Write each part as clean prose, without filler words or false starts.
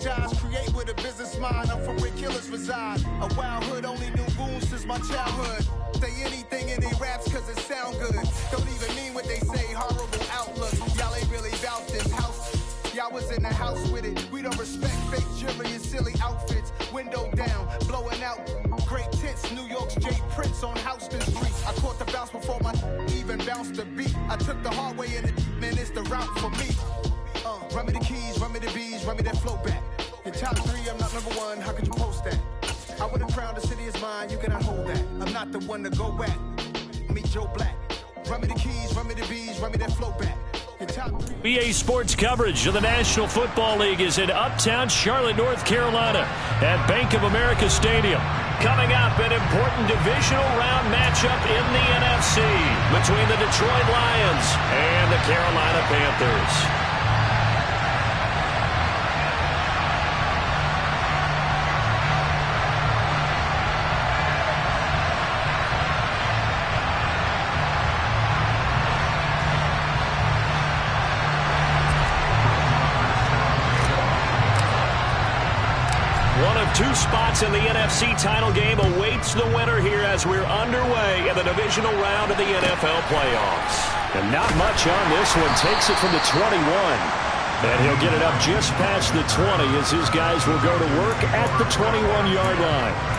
strategize, create with a business mind. I'm from where killers reside. A wild hood, only knew goons since my childhood. Say anything in they raps cause it sound good. Don't even mean what they say, horrible outlook. Y'all ain't really about this house. Y'all was in the house with it. We don't respect fake jewelry and silly outfits. Window down, blowing out great tents. New York's J. Prince on Houston Street. I caught the bounce before my even bounced the beat. I took the hard way in it, man, it's the route for me. Run me the keys, run me the bees, run me that flow back. Your top three, I'm not number one, how could you post that? I would have crowned the city is mine, you cannot hold that. I'm not the one to go at. Meet Joe Black. Run me the keys, run me the bees, run me that flow back. BA Sports coverage of the National Football League is in uptown Charlotte, North Carolina at Bank of America Stadium. Coming up, an important divisional round matchup in the NFC between the Detroit Lions and the Carolina Panthers. Two spots in the NFC title game awaits the winner here as we're underway in the divisional round of the NFL playoffs. And not much on this one. Takes it from the 21. And he'll get it up just past the 20 as his guys will go to work at the 21-yard line.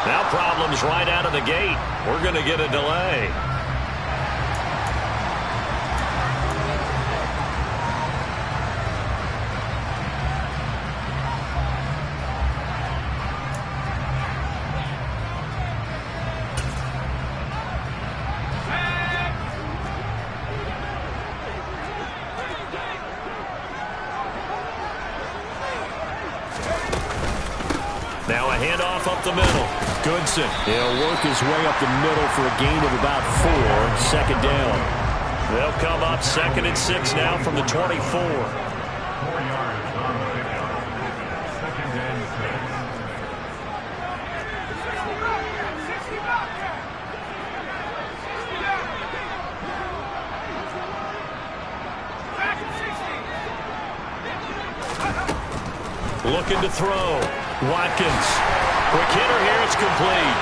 Now problems right out of the gate. We're going to get a delay. Now a handoff up the middle. Goodson, he'll work his way up the middle for a gain of about 4. Second down. They'll come up 2nd and 6 now from the 24. 4 yards on the pickup. 2nd and 6. Looking to throw. Watkins. Quick hitter here. It's complete.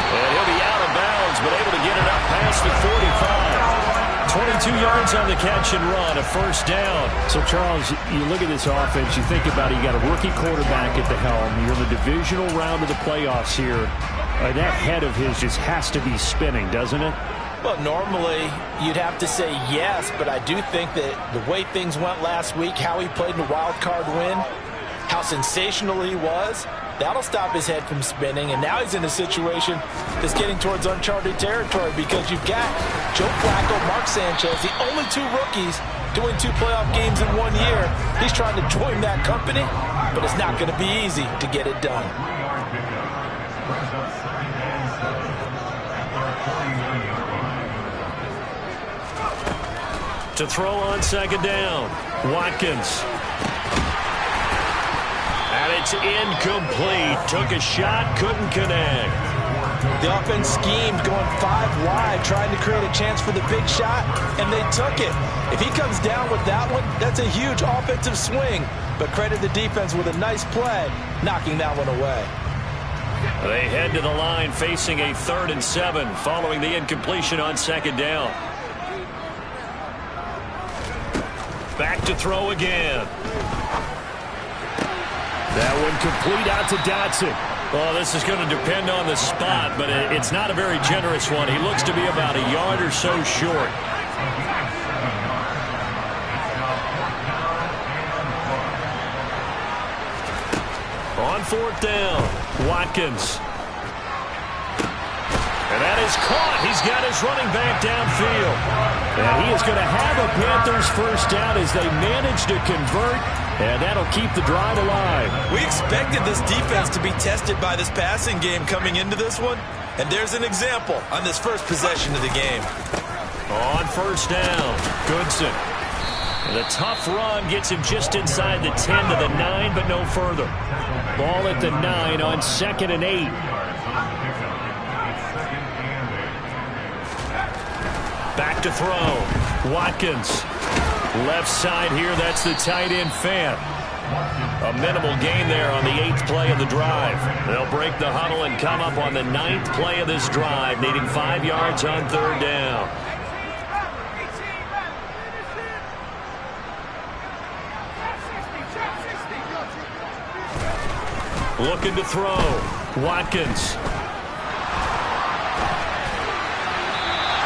And he'll be out of bounds, but able to get it up past the 45. 22 yards on the catch and run. A first down. So, Charles, you look at this offense, you think about it, you got a rookie quarterback at the helm. You're in the divisional round of the playoffs here. That head of his just has to be spinning, doesn't it? Well, normally you'd have to say yes, but I do think that the way things went last week, how he played in the wild card win, how sensational he was, that'll stop his head from spinning. And now he's in a situation that's getting towards uncharted territory because you've got Joe Flacco, Mark Sanchez, the only 2 rookies doing 2 playoff games in 1 year. He's trying to join that company, but it's not going to be easy to get it done. 3-yard pickup. Brings up 2nd and 7 after a 49-yard line. To throw on 2nd down. Watkins. And it's incomplete. Took a shot, couldn't connect. The offense schemed, going 5 wide, trying to create a chance for the big shot, and they took it. If he comes down with that one, that's a huge offensive swing. But credit the defense with a nice play, knocking that one away. They head to the line facing a 3rd and 7 following the incompletion on 2nd down. Back to throw again. That one complete out to Dotson. Well, this is going to depend on the spot, but it's not a very generous one. He looks to be about a yard or so short. On fourth down, Watkins. And that is caught. He's got his running back downfield. And he is going to have a Panthers first down as they manage to convert. And that'll keep the drive alive. We expected this defense to be tested by this passing game coming into this one. And there's an example on this first possession of the game. On first down, Goodson. And a tough run gets him just inside the 10 to the 9, but no further. Ball at the 9 on 2nd and 8. Back to throw. Watkins. Left side here, that's the tight end Fan. A minimal gain there on the 8th play of the drive. They'll break the huddle and come up on the 9th play of this drive, needing 5 yards on 3rd down. Looking to throw. Watkins.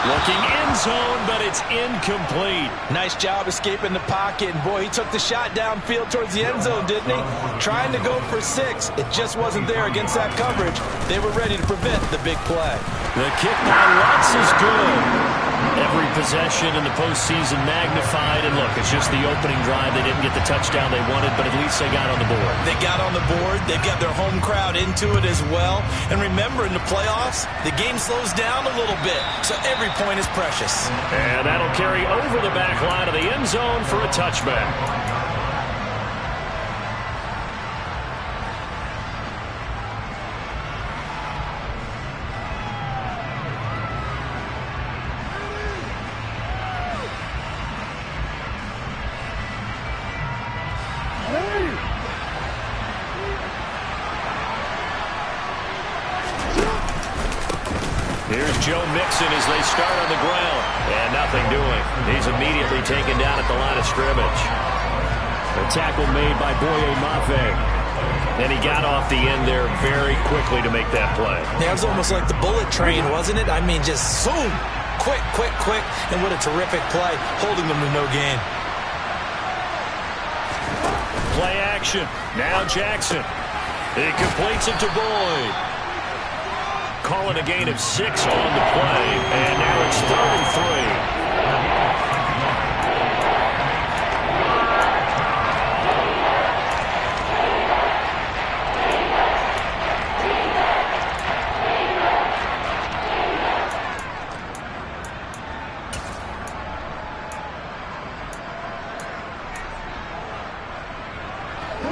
Looking end zone, but it's incomplete. Nice job escaping the pocket. And boy, he took the shot downfield towards the end zone, didn't he? Trying to go for 6. It just wasn't there against that coverage. They were ready to prevent the big play. The kick by Lutz is good. Every possession in the postseason magnified. And look, it's just the opening drive. They didn't get the touchdown they wanted, but at least they got on the board. They got on the board. They've got their home crowd into it as well. And remember, in the playoffs, the game slows down a little bit. So every point is precious. And that'll carry over the back line of the end zone for a touchback. Here's Joe Mixon as they start on the ground. And nothing doing. He's immediately taken down at the line of scrimmage. A tackle made by Boye Mafe. And he got off the end there very quickly to make that play. Yeah, it was almost like the bullet train, wasn't it? I mean, just zoom. Quick, quick, quick. And what a terrific play, holding them to no gain. Play action. Now Jackson. He completes it to Boyd. Calling a gain of 6 on the play, and now it's 3rd and 3.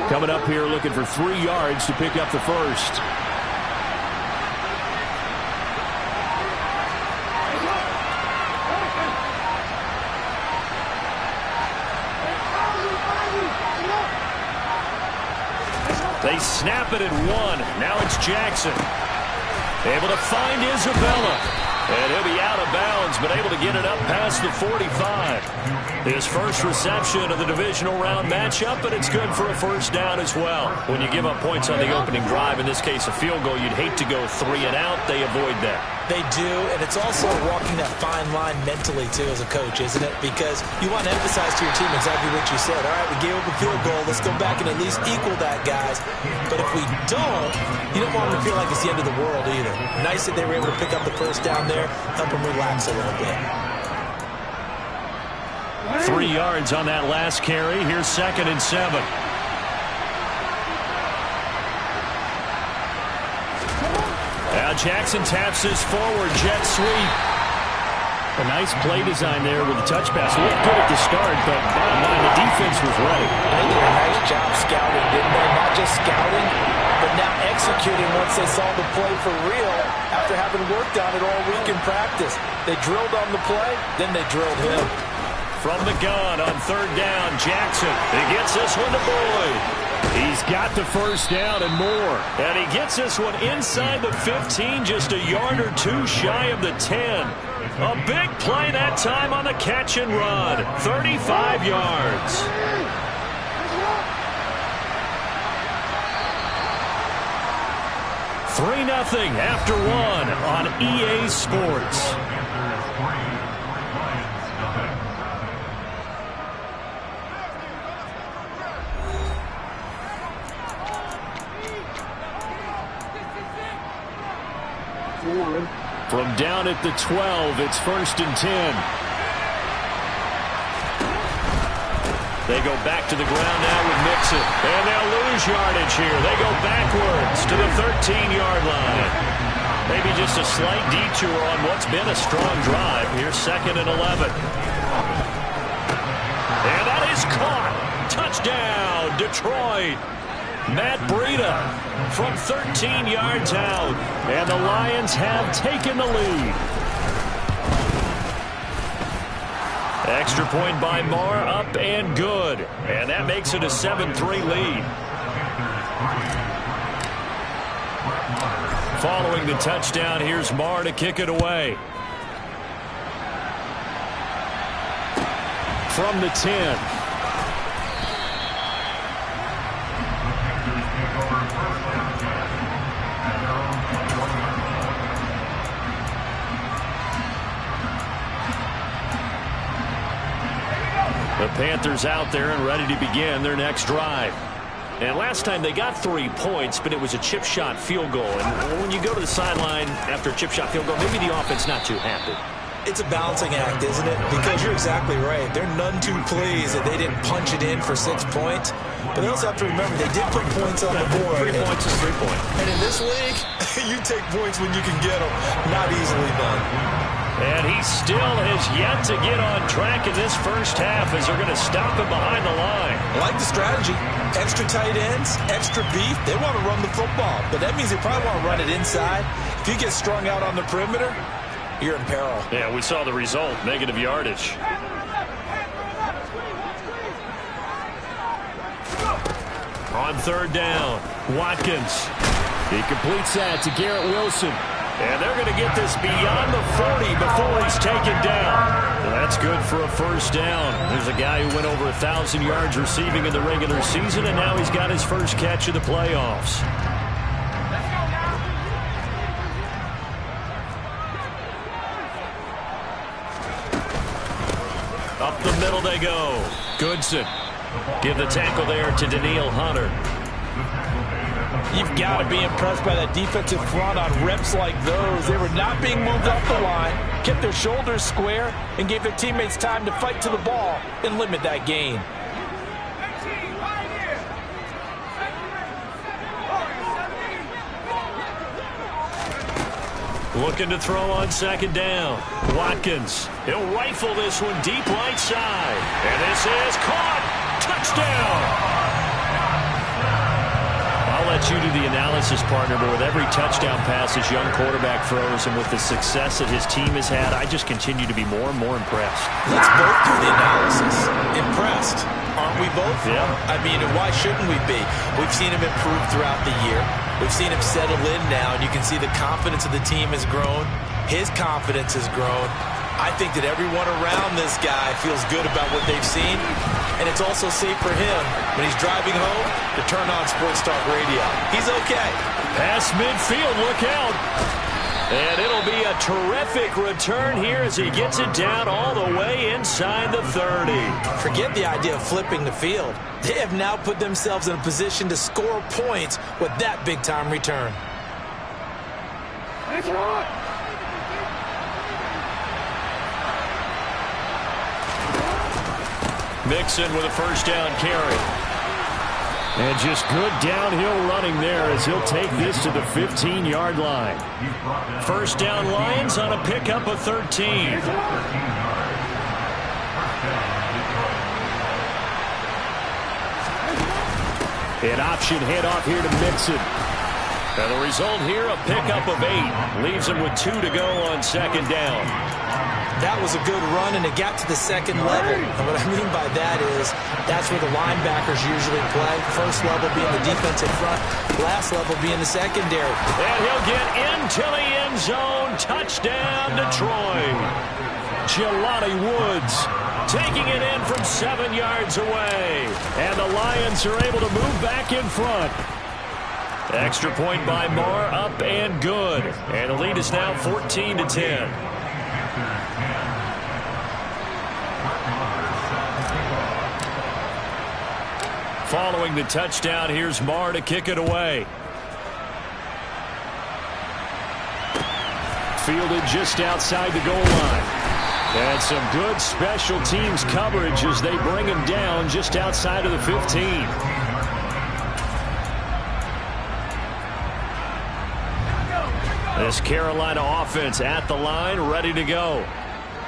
Coming up here looking for 3 yards to pick up the first. They snap it at 1. Now it's Jackson. Able to find Isabella. And he'll be out of bounds, but able to get it up past the 45. His first reception of the divisional round matchup, but it's good for a first down as well. When you give up points on the opening drive, in this case a field goal, you'd hate to go 3 and out. They avoid that. They do, and it's also walking that fine line mentally, too, as a coach, isn't it? Because you want to emphasize to your team exactly what you said. All right, we gave up a field goal. Let's go back and at least equal that, guys. But if we don't, you don't want them to feel like it's the end of the world either. Nice that they were able to pick up the first down there, help them relax a little bit. 3 yards on that last carry. Here's 2nd and 7. Now Jackson taps this forward jet sweep. A nice play design there with the touch pass. Looked good at the start, but bottom line, the defense was ready. They did a nice job scouting, didn't they? Not just scouting, but now executing once they saw the play for real after having worked on it all week in practice. They drilled on the play, then they drilled him. From the gun on 3rd down, Jackson. He gets this one to Boyd. He's got the first down and more. And he gets this one inside the 15, just a yard or 2 shy of the 10. A big play that time on the catch and run. 35 yards. Three 3-0 after 1 on EA Sports. Down at the 12, it's 1st and 10. They go back to the ground now with Mixon. And they'll lose yardage here. They go backwards to the 13-yard line. Maybe just a slight detour on what's been a strong drive. Here's 2nd and 11. And that is caught. Touchdown, Detroit. Matt Breida from 13 yards out. And the Lions have taken the lead. Extra point by Marr, up and good. And that makes it a 7-3 lead. Following the touchdown, here's Marr to kick it away. From the 10. The Panthers out there and ready to begin their next drive. And last time they got 3 points, but it was a chip shot field goal. And when you go to the sideline after a chip shot field goal, maybe the offense not too happy. It's a balancing act, isn't it? Because you're exactly right. They're none too pleased that they didn't punch it in for 6 points. But they also have to remember they did put points on the board. 3 points is 3 points. And in this league, you take points when you can get them. Not easily done. And he still has yet to get on track in this first half as they're going to stop him behind the line. I like the strategy. Extra tight ends, extra beef. They want to run the football, but that means they probably want to run it inside. If you get strung out on the perimeter, you're in peril. Yeah, we saw the result, negative yardage. On 3rd down, Watkins. He completes that to Garrett Wilson. And they're going to get this beyond the 40 before he's taken down. Well, that's good for a first down. There's a guy who went over 1,000 yards receiving in the regular season, and now he's got his first catch of the playoffs. Up the middle they go. Goodson. Give the tackle there to Danielle Hunter. You've got to be impressed by that defensive front on reps like those. They were not being moved off the line, kept their shoulders square, and gave their teammates time to fight to the ball and limit that gain. Looking to throw on 2nd down. Watkins. He'll rifle this one deep right side. And this is caught. Touchdown. I'll let you do the analysis, partner, but with every touchdown pass this young quarterback throws and with the success that his team has had, I just continue to be more and more impressed. Let's both do the analysis. Impressed. Aren't we both? Yeah. I mean, why shouldn't we be? We've seen him improve throughout the year. We've seen him settle in now, and you can see the confidence of the team has grown. His confidence has grown. I think that everyone around this guy feels good about what they've seen, and it's also safe for him when he's driving home to turn on Sports Talk Radio. He's okay. Pass midfield, look out. And it'll be a terrific return here as he gets it down all the way inside the 30. Forget the idea of flipping the field. They have now put themselves in a position to score points with that big-time return. Mixon with a first down carry. And just good downhill running there as he'll take this to the 15-yard line. First down Lions on a pickup of 13. An option handoff here to Mixon. And the result here, a pickup of 8. Leaves him with 2 to go on 2nd down. That was a good run, and it got to the 2nd level. And what I mean by that is that's where the linebackers usually play. First level being the defensive front, last level being the secondary. And he'll get into the end zone. Touchdown, Detroit. Jelani Woods taking it in from 7 yards away. And the Lions are able to move back in front. Extra point by Marr, up and good. And the lead is now 14-10. Following the touchdown, here's Marr to kick it away. fielded just outside the goal line. And some good special teams coverage as they bring him down just outside of the 15. This Carolina offense at the line, ready to go.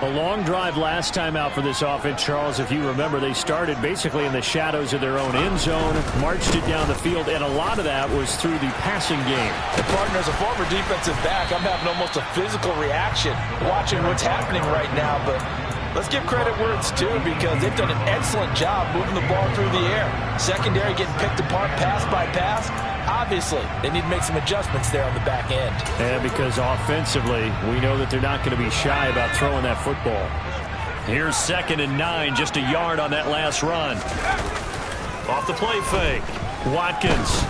A long drive last time out for this offense, Charles. If you remember, they started basically in the shadows of their own end zone, marched it down the field, and a lot of that was through the passing game. And partner, as a former defensive back, I'm having almost a physical reaction watching what's happening right now. But let's give credit where it's due, because they've done an excellent job moving the ball through the air. Secondary getting picked apart pass by pass. Obviously, they need to make some adjustments there on the back end. And because offensively, we know that they're not going to be shy about throwing that football. Here's 2nd and 9, just a yard on that last run. Off the play fake. Watkins.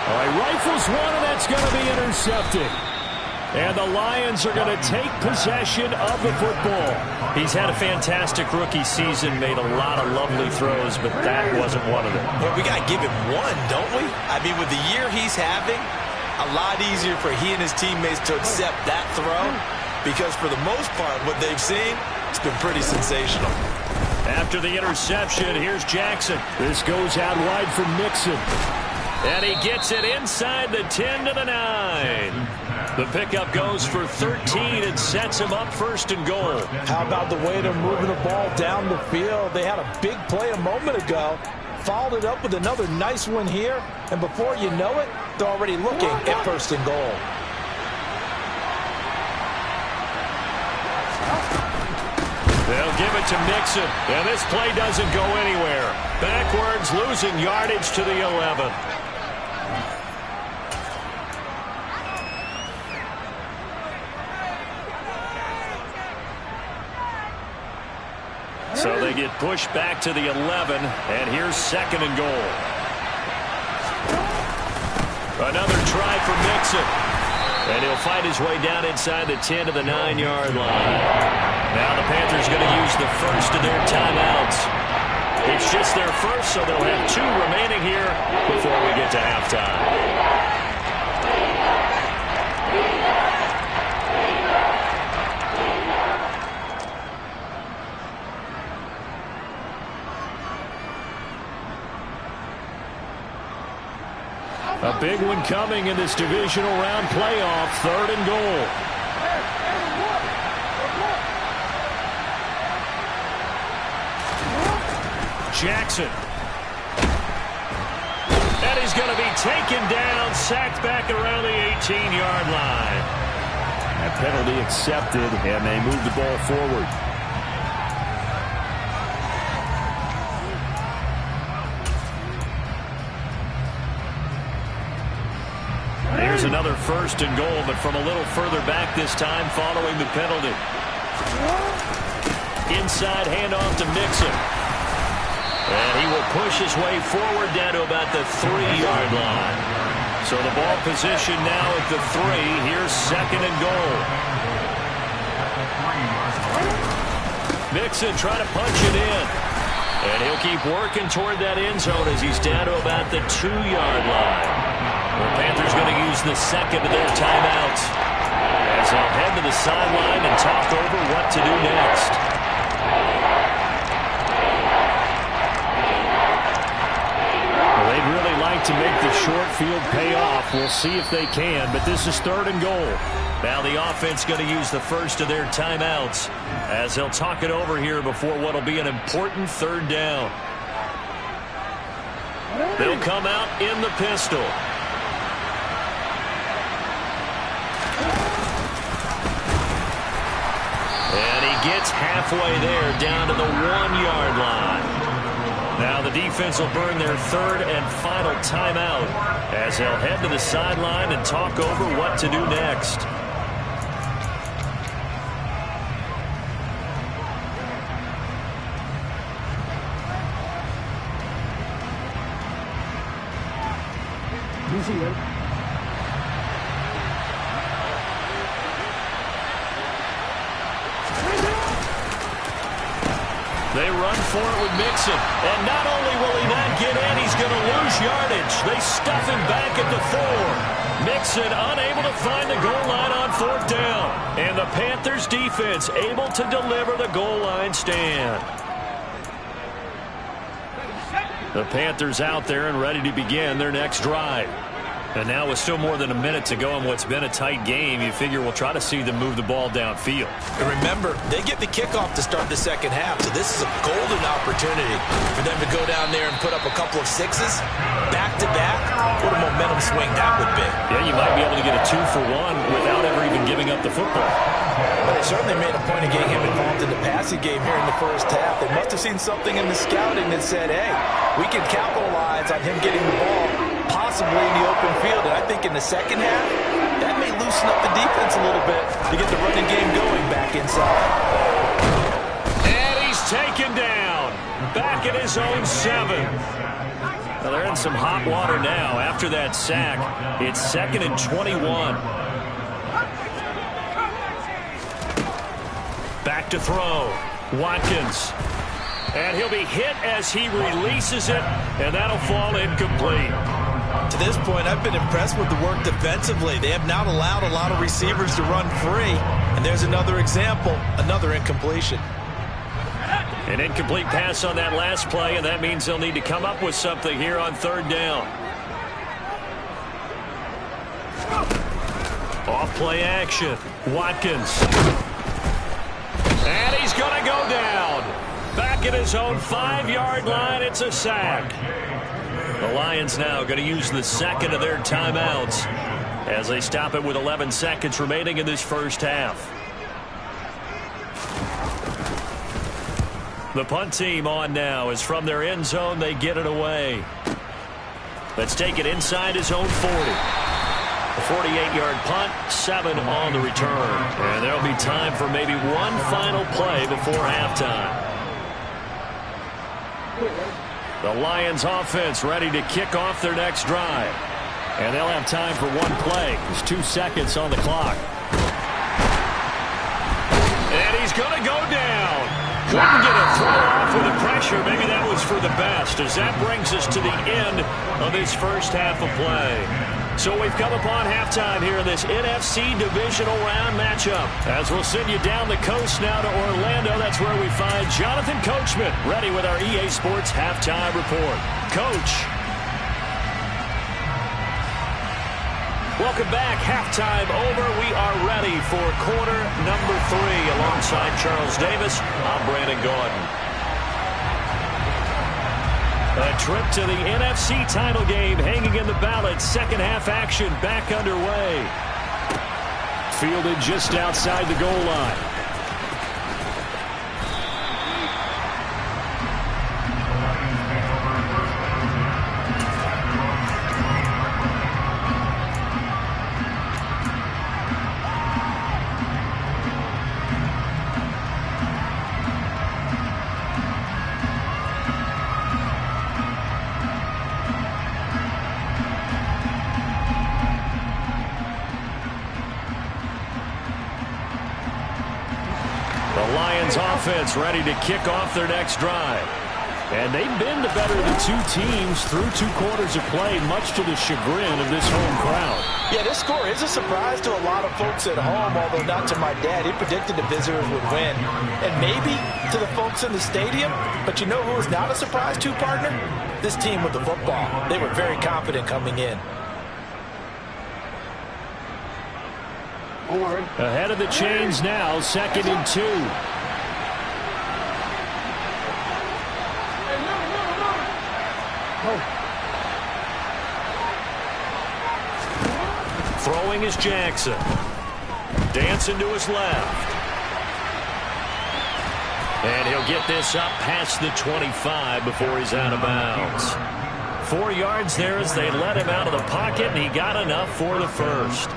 All right, rifles one, and that's going to be intercepted. And the Lions are going to take possession of the football. He's had a fantastic rookie season, made a lot of lovely throws, but that wasn't one of them. Well, we got to give him one, don't we? I mean, with the year he's having, a lot easier for he and his teammates to accept that throw, because for the most part, what they've seen, it's been pretty sensational. After the interception, here's Jackson. This goes out wide for Mixon. And he gets it inside the 10 to the 9. The pickup goes for 13 and sets him up 1st and goal. How about the way they're moving the ball down the field? They had a big play a moment ago, followed it up with another nice one here, and before you know it, they're already looking at 1st and goal. They'll give it to Mixon, and this play doesn't go anywhere. Backwards, losing yardage to the 11. So they get pushed back to the 11, and here's 2nd and goal. Another try for Mixon. And he'll fight his way down inside the 10 to the 9-yard line. Now the Panthers going to use the first of their timeouts. It's just their first, so they'll have 2 remaining here before we get to halftime. A big one coming in this divisional round playoff, 3rd and goal. Jackson. And he's going to be taken down, sacked back around the 18-yard line. That penalty accepted, and they move the ball forward. Here's another 1st and goal, but from a little further back this time following the penalty. Inside handoff to Mixon. And he will push his way forward down to about the 3-yard line. So the ball position now at the 3. Here's 2nd and goal. Mixon trying to punch it in. And he'll keep working toward that end zone as he's down to about the 2-yard line. The Panthers going to use the 2nd of their timeouts as they'll head to the sideline and talk over what to do next. Well, they'd really like to make the short field pay off. We'll see if they can, but this is 3rd and goal. Now the offense going to use the first of their timeouts as they'll talk it over here before what will be an important 3rd down. They'll come out in the pistol. And he gets halfway there, down to the 1-yard line. Now the defense will burn their 3rd and final timeout as they'll head to the sideline and talk over what to do next. They run for it with Mixon. And not only will he not get in, he's going to lose yardage. They stuff him back at the 4. Mixon unable to find the goal line on 4th down. And the Panthers defense able to deliver the goal line stand. The Panthers out there and ready to begin their next drive. And now with still more than a minute to go in what's been a tight game, you figure we'll try to see them move the ball downfield. And remember, they get the kickoff to start the second half, so this is a golden opportunity for them to go down there and put up a couple of sixes back-to-back. What a momentum swing that would be. Yeah, you might be able to get a 2-for-1 without ever even giving up the football. But they certainly made a point of getting him involved in the passing game here in the first half. They must have seen something in the scouting that said, hey, we can capitalize on him getting the ball possibly in the open field. And I think in the second half, that may loosen up the defense a little bit to get the running game going back inside. And he's taken down. Back at his own 7. Well, they're in some hot water now. After that sack, it's 2nd and 21. Back to throw. Watkins. And he'll be hit as he releases it, and that'll fall incomplete. To this point, I've been impressed with the work defensively. They have not allowed a lot of receivers to run free. And there's another example, another incompletion. An incomplete pass on that last play, and that means they'll need to come up with something here on 3rd down. Off play action. Watkins. And he's going to go down. Back at his own 5-yard line, it's a sack. The Lions now going to use the second of their timeouts as they stop it with 11 seconds remaining in this first half. The punt team on now as from their end zone they get it away. Let's take it inside his own 40. A 48-yard punt, 7 on the return. And there'll be time for maybe one final play before halftime. The Lions offense ready to kick off their next drive. And they'll have time for one play. There's 2 seconds on the clock. And he's going to go down. Couldn't get a throw off with the pressure. Maybe that was for the best, as that brings us to the end of this first half of play. So we've come upon halftime here in this NFC Divisional Round matchup. As we'll send you down the coast now to Orlando, that's where we find Jonathan Coachman ready with our EA Sports Halftime Report. Coach. Welcome back. Halftime over. We are ready for quarter number 3. Alongside Charles Davis, I'm Brandon Gordon. A trip to the NFC title game hanging in the balance. Second half action back underway. Fielded just outside the goal line. Offense ready to kick off their next drive. And they've been the better of the 2 teams through 2 quarters of play, much to the chagrin of this home crowd. Yeah, this score is a surprise to a lot of folks at home, although not to my dad. He predicted the visitors would win. And maybe to the folks in the stadium, but you know who is not a surprise to, partner? This team with the football. They were very confident coming in. Ahead of the chains now, 2nd and 2. Throwing is Jackson. Dancing to his left. And he'll get this up past the 25 before he's out of bounds. 4 yards there as they let him out of the pocket, and he got enough for the first.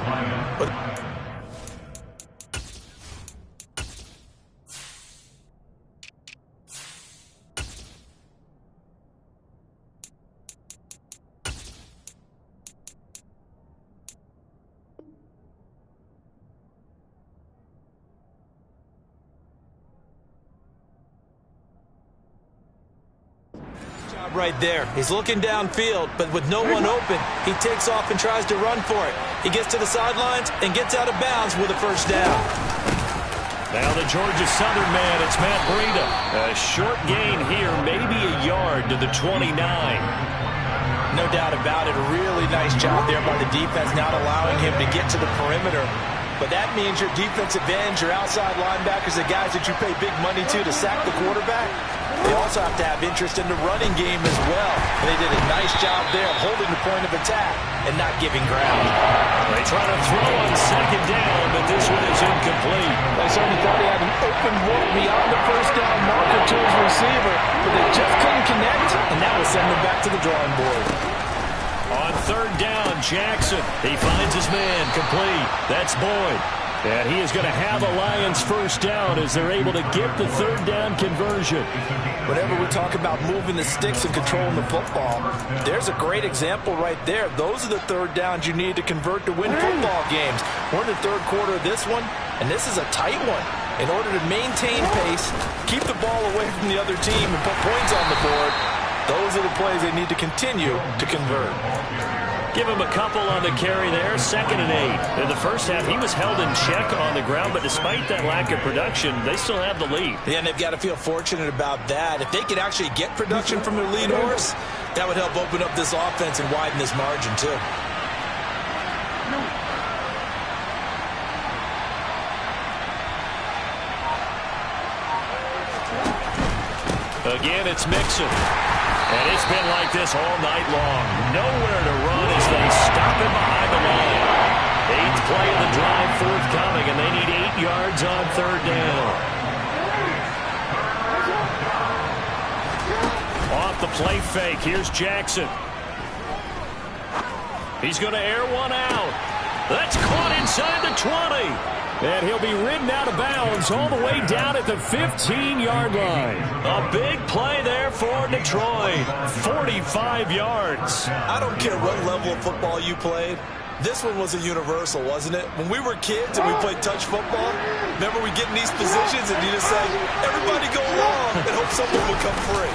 job right there. He's looking downfield, but with no one open, he takes off and tries to run for it. He gets to the sidelines and gets out of bounds with a first down. Now the Georgia Southern man, it's Matt Breida. A short gain here, maybe a yard to the 29. No doubt about it. A really nice job there by the defense, not allowing him to get to the perimeter. But that means your defensive ends, your outside linebackers, the guys that you pay big money to sack the quarterback, they also have to have interest in the running game as well. And they did a nice job there of holding the point of attack and not giving ground. They try to throw on second down, but this one is incomplete. They certainly thought he had an open look beyond the first down marker to his receiver, but they just couldn't connect, and that will send them back to the drawing board. On third down, Jackson. He finds his man, complete. That's Boyd. And he is going to have a Lions first down as they're able to get the third down conversion. Whenever we talk about moving the sticks and controlling the football, there's a great example right there. Those are the third downs you need to convert to win football games. We're in the third quarter of this one, and this is a tight one. In order to maintain pace, keep the ball away from the other team, and put points on the board, those are the plays they need to continue to convert. Give him a couple on the carry there, 2nd and 8. In the first half, he was held in check on the ground, but despite that lack of production, they still have the lead. Yeah, and they've got to feel fortunate about that. If they could actually get production from their lead horse, that would help open up this offense and widen this margin, too. Again, it's Mixon. And it's been like this all night long. Nowhere to run as they stop him behind the line. 8th play of the drive forthcoming, and they need 8 yards on third down. Off the play fake, here's Jackson. He's going to air one out. That's caught inside the 20. And he'll be ridden out of bounds all the way down at the 15-yard line. A big play there for Detroit. 45 yards. I don't care what level of football you played. This one was a universal, wasn't it? When we were kids and we played touch football, remember we get in these positions and you just say, everybody go along and hope someone will come free.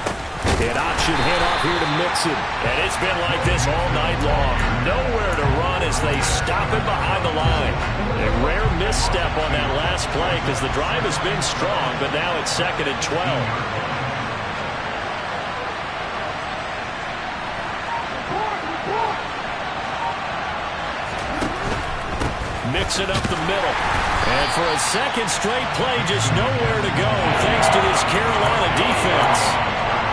An option handoff here to Mixon. And it's been like this all night long. Nowhere to run as they stop him behind the line. A rare misstep on that last play because the drive has been strong, but now it's 2nd and 12. Mixon up the middle. And for a second straight play, just nowhere to go thanks to this Carolina defense.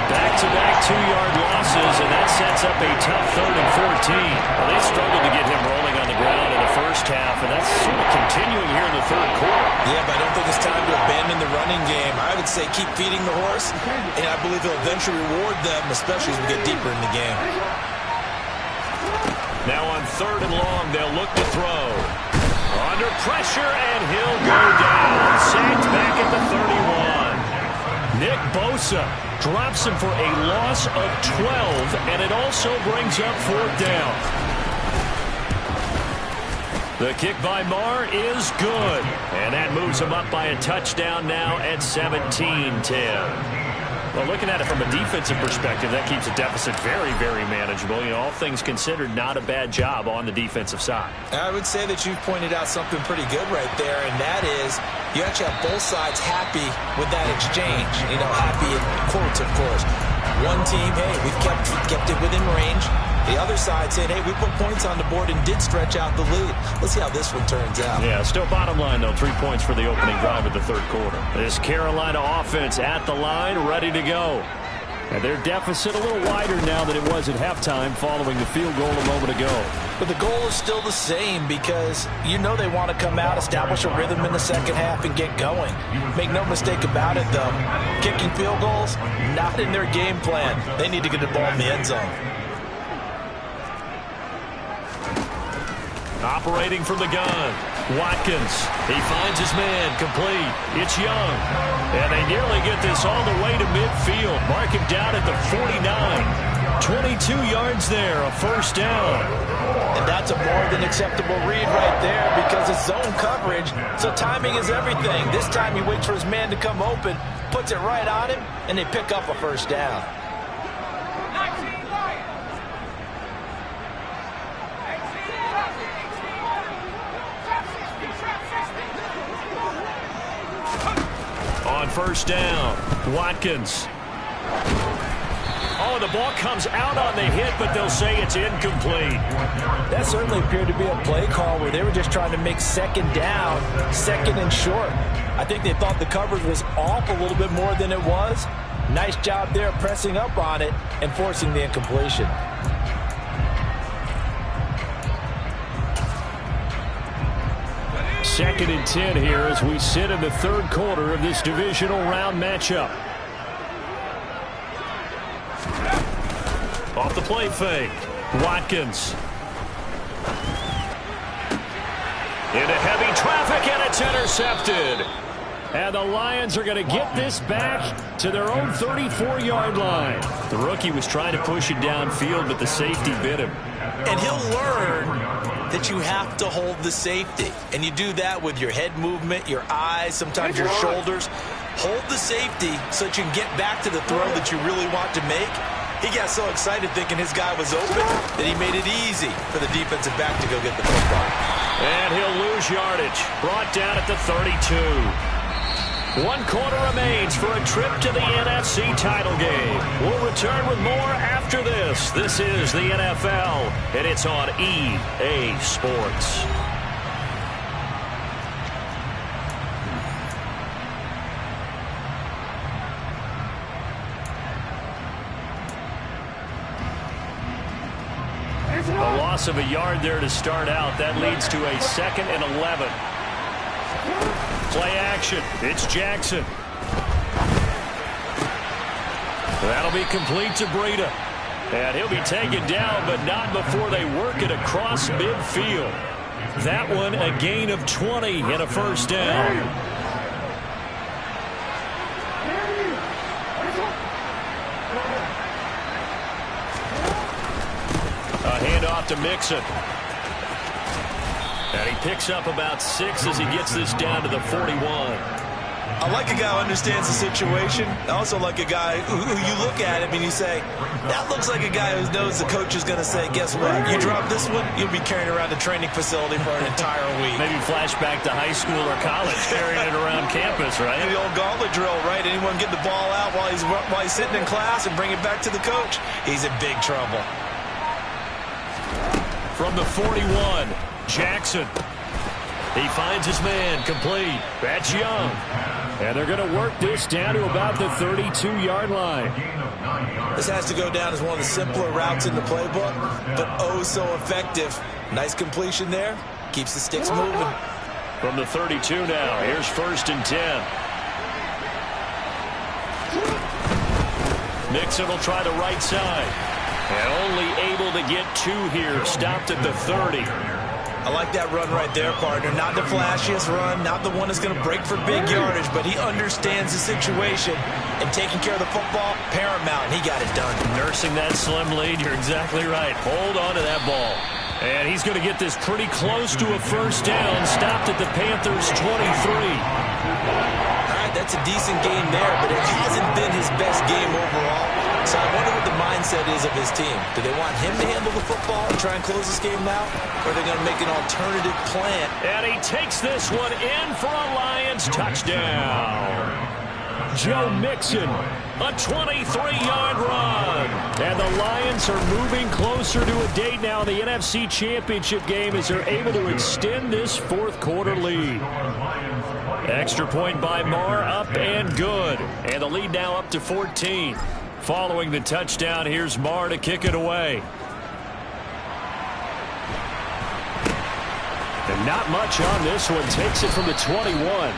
Back-to-back 2-yard losses, and that sets up a tough 3rd and 14. Well, they struggled to get him rolling on the ground in the first half, and that's sort of continuing here in the third quarter. Yeah, but I don't think it's time to abandon the running game. I would say keep feeding the horse, and I believe he'll eventually reward them, especially as we get deeper in the game. Now on 3rd and long, they'll look to throw. Under pressure, and he'll go down. Sacked back at the 31. Nick Bosa drops him for a loss of 12, and it also brings up 4th down. The kick by Marr is good, and that moves him up by a touchdown now at 17-10. Well, looking at it from a defensive perspective, that keeps a deficit very, very manageable. You know, all things considered, not a bad job on the defensive side. I would say that you've pointed out something pretty good right there, and that is you actually have both sides happy with that exchange. You know, happy in quotes, of course. One team, hey, we've kept it within range. The other side saying, hey, we put points on the board and did stretch out the lead. Let's see how this one turns out. Yeah, still bottom line, though. 3 points for the opening drive of the third quarter. This Carolina offense at the line, ready to go. And their deficit a little wider now than it was at halftime following the field goal a moment ago. But the goal is still the same because you know they want to come out, establish a rhythm in the second half, and get going. Make no mistake about it, though. Kicking field goals, not in their game plan. They need to get the ball in the end zone. Operating from the gun, Watkins. He finds his man, complete. It's Young. And they nearly get this all the way to midfield. Mark him down at the 49. 22 yards there, a first down. And that's a more than acceptable read right there because it's zone coverage, so timing is everything. This time he waits for his man to come open, puts it right on him, and they pick up a first down. On first down, Watkins. Oh, the ball comes out on the hit, but they'll say it's incomplete. That certainly appeared to be a play call where they were just trying to make second down, second and short. I think they thought the coverage was off a little bit more than it was. Nice job there pressing up on it and forcing the incompletion. Second and 10 here as we sit in the third quarter of this divisional round matchup. Off the play fake, Watkins. Into heavy traffic, and it's intercepted. And the Lions are going to get this back to their own 34-yard line. The rookie was trying to push it downfield, but the safety bit him. And he'll learn that you have to hold the safety. And you do that with your head movement, your eyes, sometimes your shoulders. Hold the safety so that you can get back to the throw that you really want to make. He got so excited thinking his guy was open that he made it easy for the defensive back to go get the football. And he'll lose yardage. Brought down at the 32. 1 quarter remains for a trip to the NFC title game. We'll return with more after this. This is the NFL, and it's on EA Sports. A loss of a yard there to start out. That leads to a 2nd and 11. Play action. It's Jackson. That'll be complete to Breida. And he'll be taken down, but not before they work it across midfield. That one a gain of 20 and a first down. A handoff to Mixon. And he picks up about 6 as he gets this down to the 41. I like a guy who understands the situation. I also like a guy who you look at him and you say, that looks like a guy who knows the coach is going to say, guess what? You drop this one, you'll be carrying around the training facility for an entire week. Maybe flashback to high school or college, carrying it around campus, right? The old gauntlet drill, right? Anyone get the ball out while he's sitting in class and bring it back to the coach? He's in big trouble. From the 41, Jackson. He finds his man, complete. That's Young. And they're going to work this down to about the 32-yard line. This has to go down as one of the simpler routes in the playbook, but oh so effective. Nice completion there. Keeps the sticks moving. From the 32 now, here's 1st and 10. Mixon will try the right side. And only able to get 2 here. Stopped at the 30. I like that run right there, partner. Not the flashiest run, not the one that's going to break for big yardage, but he understands the situation, and taking care of the football, paramount, and he got it done. Nursing that slim lead, you're exactly right. Hold on to that ball. And he's going to get this pretty close to a first down. Stopped at the Panthers' 23. All right, that's a decent game there, but it hasn't been his best game overall. So I wonder what the mindset is of his team. Do they want him to handle the football and try and close this game out? Or are they going to make an alternative plan? And he takes this one in for a Lions touchdown. Joe Mixon, a 23-yard run. And the Lions are moving closer to a date now in the NFC Championship game as they're able to extend this 4th quarter lead. Extra point by Marr, up and good. And the lead now up to 14. Following the touchdown, here's Marr to kick it away. And not much on this one. Takes it from the 21.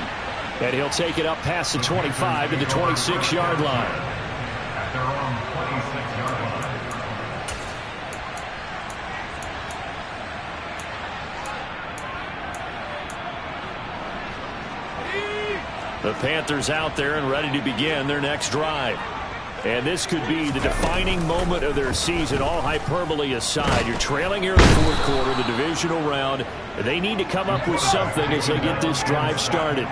And he'll take it up past the 25 to the 26-yard line. At their own 26-yard line. The Panthers out there and ready to begin their next drive. And this could be the defining moment of their season, all hyperbole aside. You're trailing here in the 4th quarter, the divisional round. And they need to come up with something as they get this drive started.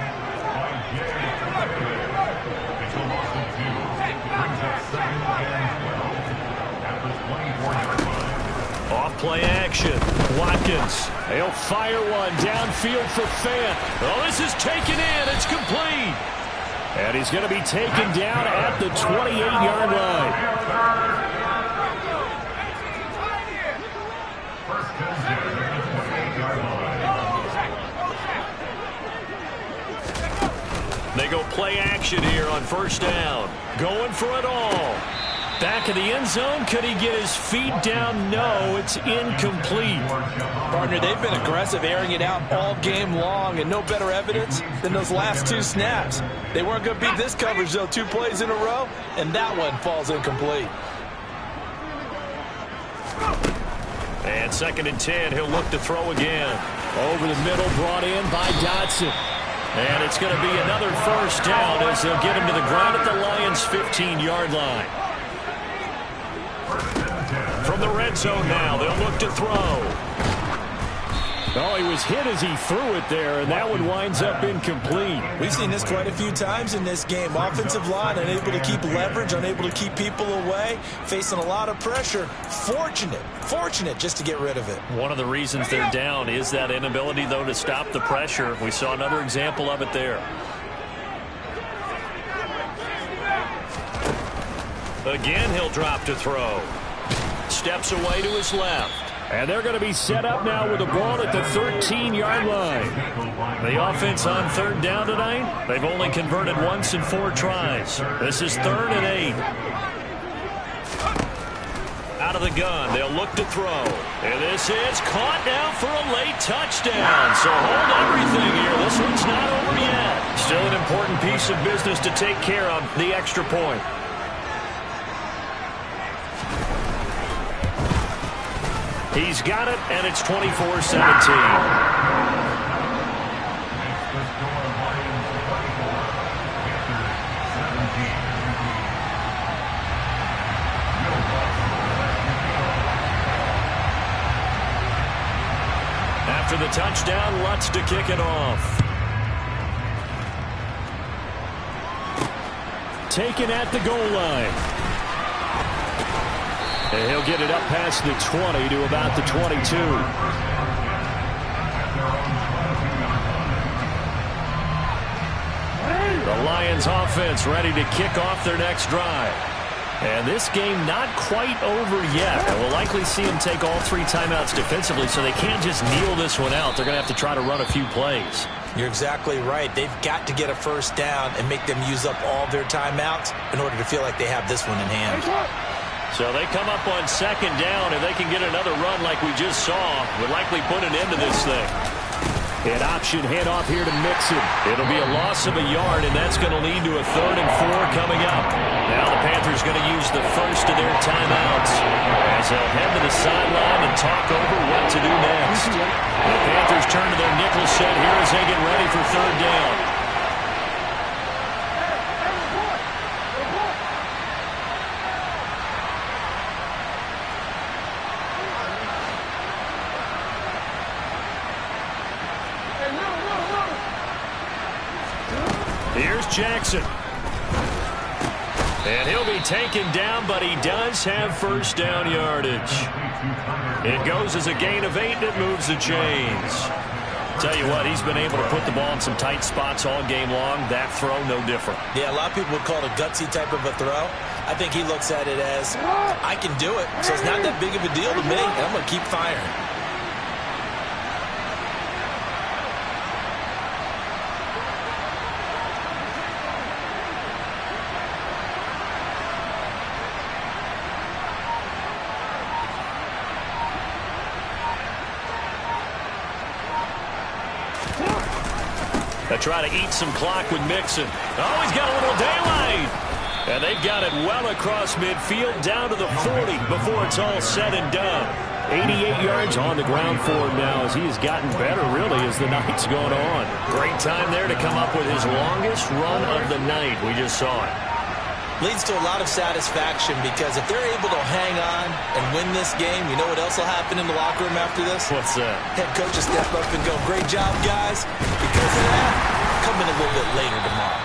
Off play action. Watkins. They'll fire one downfield for Fant. Oh, this is taken in. It's complete. And he's going to be taken down at the 28-yard line. They go play action here on first down. Going for it all. Back of the end zone. Could he get his feet down? No, it's incomplete. Partner, they've been aggressive, airing it out all game long, and no better evidence than those last 2 snaps. They weren't going to beat this coverage, though, 2 plays in a row, and that one falls incomplete. And 2nd and 10, he'll look to throw again. Over the middle, brought in by Dotson. And it's going to be another first down as they'll get him to the ground at the Lions' 15-yard line. From the red zone now, they'll look to throw. Oh, he was hit as he threw it there, and that one winds up incomplete. We've seen this quite a few times in this game. Offensive line unable to keep leverage, unable to keep people away, facing a lot of pressure. Fortunate just to get rid of it. One of the reasons they're down is that inability, though, to stop the pressure. We saw another example of it there. Again, he'll drop to throw. Steps away to his left. And they're going to be set up now with the ball at the 13-yard line. The offense on 3rd down tonight, they've only converted once in 4 tries. This is 3rd and 8. Out of the gun, they'll look to throw. And this is caught now for a late touchdown. So hold everything here. This one's not over yet. Still an important piece of business to take care of, the extra point. He's got it, and it's 24-17. After the touchdown, Lutz to kick it off. Taken at the goal line. And he'll get it up past the 20 to about the 22. The Lions offense ready to kick off their next drive. And this game not quite over yet. And we'll likely see them take all 3 timeouts defensively, so they can't just kneel this one out. They're going to have to try to run a few plays. You're exactly right. They've got to get a first down and make them use up all their timeouts in order to feel like they have this one in hand. So they come up on 2nd down. If they can get another run like we just saw, would likely put an end to this thing. An option handoff here to Mixon. It'll be a loss of a yard, and that's going to lead to a 3rd and 4 coming up. Now the Panthers going to use the first of their timeouts as they'll head to the sideline and talk over what to do next. The Panthers turn to their nickel set here as they get ready for 3rd down. Here's Jackson. And he'll be taken down, but he does have first down yardage. It goes as a gain of 8, and it moves the chains. Tell you what, he's been able to put the ball in some tight spots all game long. That throw, no different. Yeah, a lot of people would call it a gutsy type of a throw. I think he looks at it as, I can do it, so it's not that big of a deal to me, and I'm going to keep firing. They try to eat some clock with Mixon. Oh, he's got a little daylight. And they've got it well across midfield down to the 40 before it's all said and done. 88 yards on the ground for him now as he has gotten better, really, as the night's going on. Great time there to come up with his longest run of the night. We just saw it. Leads to a lot of satisfaction because if they're able to hang on and win this game, you know what else will happen in the locker room after this? What's that? Head coach will step up and go, great job, guys. Because of that, come in a little bit later tomorrow.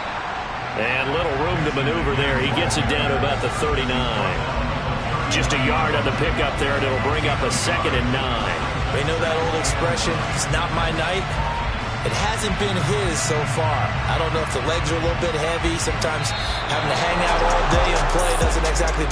And little room to maneuver there. He gets it down to about the 39. Just a yard on the pickup there, and it'll bring up a 2nd and 9. They know that old expression, it's not my night. It hasn't been his so far. I don't know if the legs are a little bit heavy. Sometimes having to hang out all day and play doesn't exactly